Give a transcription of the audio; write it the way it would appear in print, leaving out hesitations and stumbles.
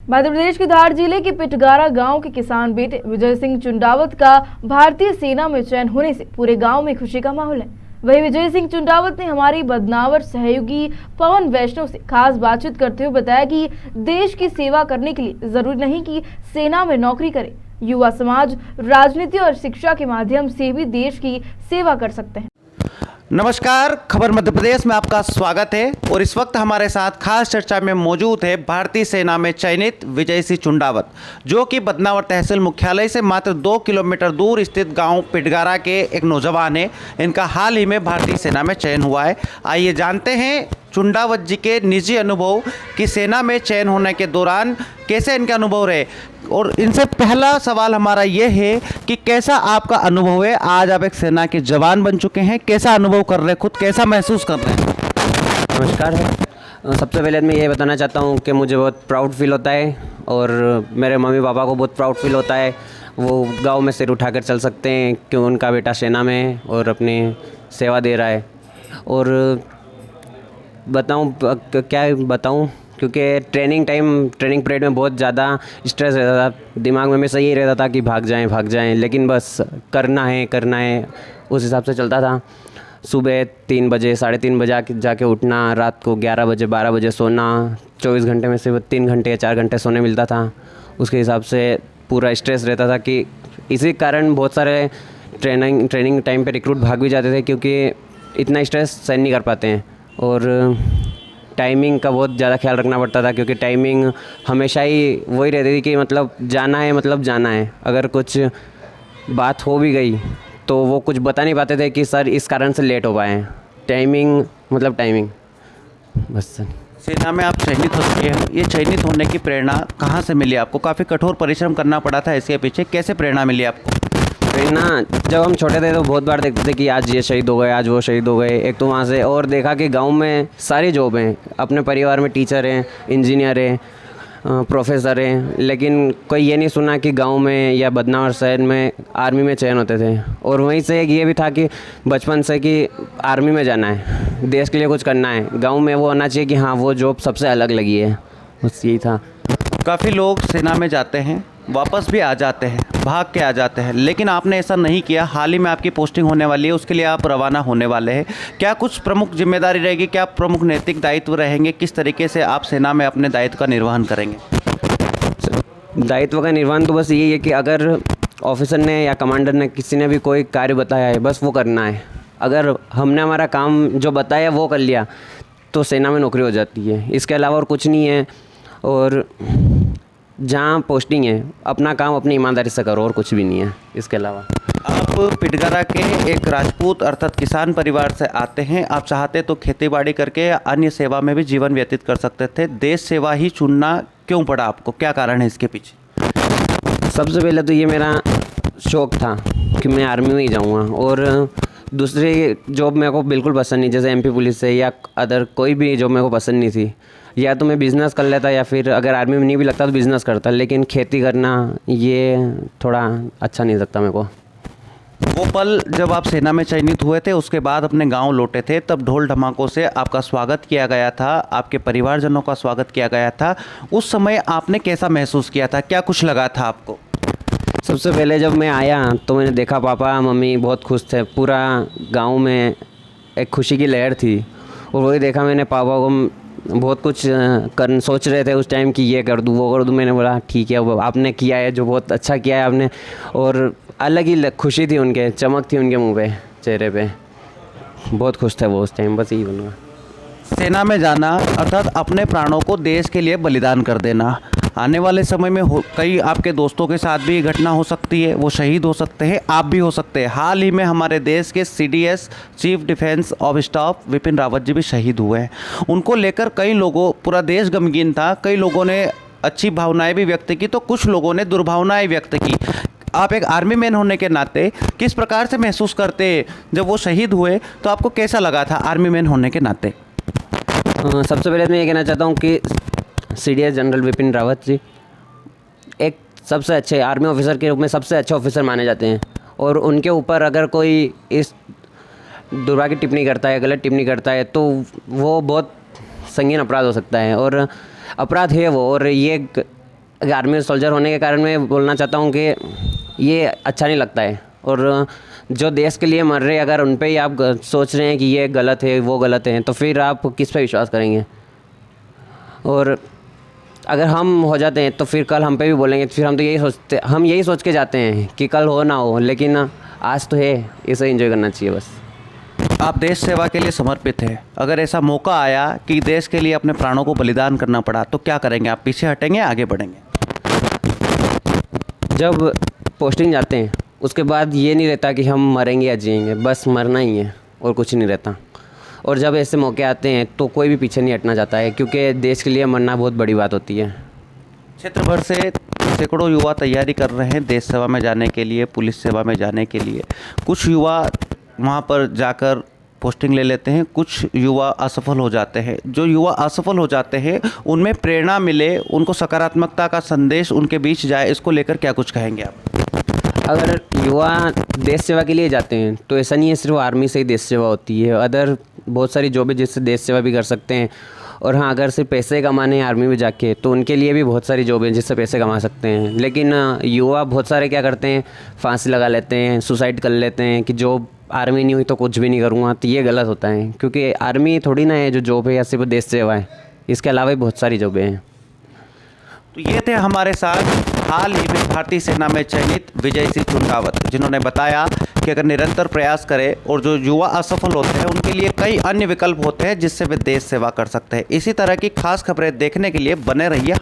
मध्य प्रदेश के धार जिले के पिटगारा गांव के किसान बेटे विजय सिंह चुंडावत का भारतीय सेना में चयन होने से पूरे गांव में खुशी का माहौल है। वहीं विजय सिंह चुंडावत ने हमारी बदनावर सहयोगी पवन वैष्णव से खास बातचीत करते हुए बताया कि देश की सेवा करने के लिए जरूरी नहीं कि सेना में नौकरी करे, युवा समाज राजनीति और शिक्षा के माध्यम से भी देश की सेवा कर सकते हैं। नमस्कार, खबर मध्य प्रदेश में आपका स्वागत है और इस वक्त हमारे साथ खास चर्चा में मौजूद है भारतीय सेना में चयनित विजय सिंह चुंडावत, जो कि बदनावर तहसील मुख्यालय से मात्र 2 किलोमीटर दूर स्थित गांव पिटगारा के एक नौजवान है। इनका हाल ही में भारतीय सेना में चयन हुआ है। आइए जानते हैं चुंडावत जी के निजी अनुभव कि सेना में चयन होने के दौरान कैसे इनके अनुभव रहे। और इनसे पहला सवाल हमारा ये है कि कैसा आपका अनुभव है, आज आप एक सेना के जवान बन चुके हैं, कैसा अनुभव कर रहे हैं, खुद कैसा महसूस कर रहे हैं? नमस्कार है। सबसे पहले मैं ये बताना चाहता हूँ कि मुझे बहुत प्राउड फील होता है और मेरे मम्मी पापा को बहुत प्राउड फील होता है। वो गांव में सिर उठाकर चल सकते हैं कि उनका बेटा सेना में है और अपनी सेवा दे रहा है। और बताऊँ क्या बताऊँ, क्योंकि ट्रेनिंग पीरियड में बहुत ज़्यादा स्ट्रेस रहता था। दिमाग में हमेशा यही रहता था कि भाग जाएं, लेकिन बस करना है, उस हिसाब से चलता था। सुबह 3 बजे 3:30 बजे जाके उठना, रात को 11 बजे 12 बजे सोना, 24 घंटे में सिर्फ 3 घंटे या 4 घंटे सोने मिलता था। उसके हिसाब से पूरा स्ट्रेस रहता था कि इसी कारण बहुत सारे ट्रेनिंग टाइम पे रिक्रूट भाग भी जाते थे, क्योंकि इतना स्ट्रेस सहन नहीं कर पाते हैं। और टाइमिंग का बहुत ज़्यादा ख्याल रखना पड़ता था, क्योंकि टाइमिंग हमेशा ही वही रहती थी कि मतलब जाना है। अगर कुछ बात हो भी गई तो वो कुछ बता नहीं पाते थे कि सर इस कारण से लेट हो पाए हैं। टाइमिंग बस सर। सेना में आप चयनित हो चुके हैं, ये चयनित होने की प्रेरणा कहाँ से मिली आपको? काफ़ी कठोर परिश्रम करना पड़ा था इसके पीछे, कैसे प्रेरणा मिली आपको? प्रेरणा, जब हम छोटे थे तो बहुत बार देखते थे कि आज ये शहीद हो गए, आज वो शहीद हो गए। एक तो वहाँ से और देखा कि गांव में सारी जॉब हैं, अपने परिवार में टीचर हैं, इंजीनियर हैं, प्रोफेसर हैं, लेकिन कोई ये नहीं सुना कि गांव में या बदनावर शहर में आर्मी में चयन होते थे। और वहीं से एक ये भी था कि बचपन से कि आर्मी में जाना है, देश के लिए कुछ करना है, गाँव में वो होना चाहिए कि हाँ वो जॉब सबसे अलग लगी है। बस यही था। काफ़ी लोग सेना में जाते हैं, वापस भी आ जाते हैं, भाग के आ जाते हैं, लेकिन आपने ऐसा नहीं किया। हाल ही में आपकी पोस्टिंग होने वाली है, उसके लिए आप रवाना होने वाले हैं। क्या कुछ प्रमुख जिम्मेदारी रहेगी, क्या प्रमुख नैतिक दायित्व रहेंगे, किस तरीके से आप सेना में अपने दायित्व का निर्वहन करेंगे? दायित्व का निर्वहन तो बस यही है कि अगर ऑफिसर ने या कमांडर ने किसी ने भी कोई कार्य बताया है, बस वो करना है। अगर हमने हमारा काम जो बताया वो कर लिया तो सेना में नौकरी हो जाती है। इसके अलावा और कुछ नहीं है। और जहाँ पोस्टिंग है अपना काम अपनी ईमानदारी से करो, और कुछ भी नहीं है इसके अलावा। आप पिटगारा के एक राजपूत अर्थात किसान परिवार से आते हैं। आप चाहते तो खेतीबाड़ी करके या अन्य सेवा में भी जीवन व्यतीत कर सकते थे, देश सेवा ही चुनना क्यों पड़ा आपको? क्या कारण है इसके पीछे? सबसे पहले तो ये मेरा शौक़ था कि मैं आर्मी में ही जाऊँगा, और दूसरी जॉब मेरे को बिल्कुल पसंद नहीं, जैसे MP पुलिस से या अदर कोई भी जॉब मेरे को पसंद नहीं थी। या तो मैं बिज़नेस कर लेता, या फिर अगर आर्मी में नहीं भी लगता तो बिज़नेस करता, लेकिन खेती करना ये थोड़ा अच्छा नहीं लगता मेरे को। वो पल जब आप सेना में चयनित हुए थे, उसके बाद अपने गांव लौटे थे, तब ढोल ढमाकों से आपका स्वागत किया गया था, आपके परिवारजनों का स्वागत किया गया था। उस समय आपने कैसा महसूस किया था, क्या कुछ लगा था आपको? सबसे पहले जब मैं आया तो मैंने देखा पापा मम्मी बहुत खुश थे, पूरा गांव में एक खुशी की लहर थी। और वही देखा मैंने, पापा को बहुत कुछ सोच रहे थे उस टाइम कि ये कर दूँ वो कर दूँ। मैंने बोला ठीक है, वो आपने किया है जो बहुत अच्छा किया है आपने। और अलग ही खुशी थी, उनके चमक थी उनके मुँह पे, चेहरे पे, बहुत खुश थे वो उस टाइम। बस यही बोलूँगा। सेना में जाना अर्थात अपने प्राणों को देश के लिए बलिदान कर देना। आने वाले समय में कई आपके दोस्तों के साथ भी घटना हो सकती है, वो शहीद हो सकते हैं, आप भी हो सकते हैं। हाल ही में हमारे देश के CDS chief defence of staff Vipin Rawat ji भी शहीद हुए हैं। उनको लेकर कई लोगों, पूरा देश गमगीन था। कई लोगों ने अच्छी भावनाएं भी व्यक्त की तो कुछ लोगों ने दुर्भावनाएं व्यक्त की। आप एक आर्मी मैन होने के नाते किस प्रकार से महसूस करते जब वो शहीद हुए, तो आपको कैसा लगा था आर्मी मैन होने के नाते? सबसे पहले मैं ये कहना चाहता हूँ कि CDS जनरल विपिन रावत जी एक सबसे अच्छे आर्मी ऑफिसर के रूप में सबसे अच्छे ऑफिसर माने जाते हैं। और उनके ऊपर अगर कोई इस दुर्भाग्य टिप्पणी करता है, गलत टिप्पणी करता है, तो वो बहुत संगीन अपराध हो सकता है। और अपराध है वो, और ये आर्मी सोल्जर होने के कारण मैं बोलना चाहता हूँ कि ये अच्छा नहीं लगता है। और जो देश के लिए मर रहे हैं, अगर उन पे ही आप सोच रहे हैं कि ये गलत है वो गलत है, तो फिर आप किस पे विश्वास करेंगे। और अगर हम हो जाते हैं तो फिर कल हम पे भी बोलेंगे, फिर हम यही सोच के जाते हैं कि कल हो ना हो, लेकिन आज तो है, इसे एंजॉय करना चाहिए बस। आप देश सेवा के लिए समर्पित हैं, अगर ऐसा मौका आया कि देश के लिए अपने प्राणों को बलिदान करना पड़ा तो क्या करेंगे? आप पीछे हटेंगे, आगे बढ़ेंगे? जब पोस्टिंग जाते हैं उसके बाद ये नहीं रहता कि हम मरेंगे या जिएंगे, बस मरना ही है और कुछ नहीं रहता। और जब ऐसे मौके आते हैं तो कोई भी पीछे नहीं हटना चाहता है, क्योंकि देश के लिए मरना बहुत बड़ी बात होती है। क्षेत्र भर से सैकड़ों युवा तैयारी कर रहे हैं देश सेवा में जाने के लिए, पुलिस सेवा में जाने के लिए। कुछ युवा वहाँ पर जाकर पोस्टिंग ले लेते हैं, कुछ युवा असफल हो जाते हैं। जो युवा असफल हो जाते हैं उनमें प्रेरणा मिले, उनको सकारात्मकता का संदेश उनके बीच जाए, इसको लेकर क्या कुछ कहेंगे आप? अगर युवा देश सेवा के लिए जाते हैं तो ऐसा नहीं है सिर्फ आर्मी से ही देश सेवा होती है, अदर बहुत सारी जॉब है जिससे देश सेवा भी कर सकते हैं। और हाँ, अगर सिर्फ पैसे कमाने हैं आर्मी में जाके तो उनके लिए भी बहुत सारी जॉब है जिससे पैसे कमा सकते हैं। लेकिन युवा बहुत सारे क्या करते हैं, फांसी लगा लेते हैं, सुसाइड कर लेते हैं कि जॉब आर्मी नहीं हुई तो कुछ भी नहीं करूँगा। तो ये गलत होता है, क्योंकि आर्मी थोड़ी ना है जो जॉब है या सिर्फ देश सेवा है, इसके अलावा भी बहुत सारी जॉबें हैं। तो ये थे हमारे साथ हाल ही में भारतीय सेना में चयनित विजय सिंह चुंडावत, जिन्होंने बताया कि अगर निरंतर प्रयास करें और जो युवा असफल होते हैं उनके लिए कई अन्य विकल्प होते हैं जिससे वे देश सेवा कर सकते हैं। इसी तरह की खास खबरें देखने के लिए बने रहिए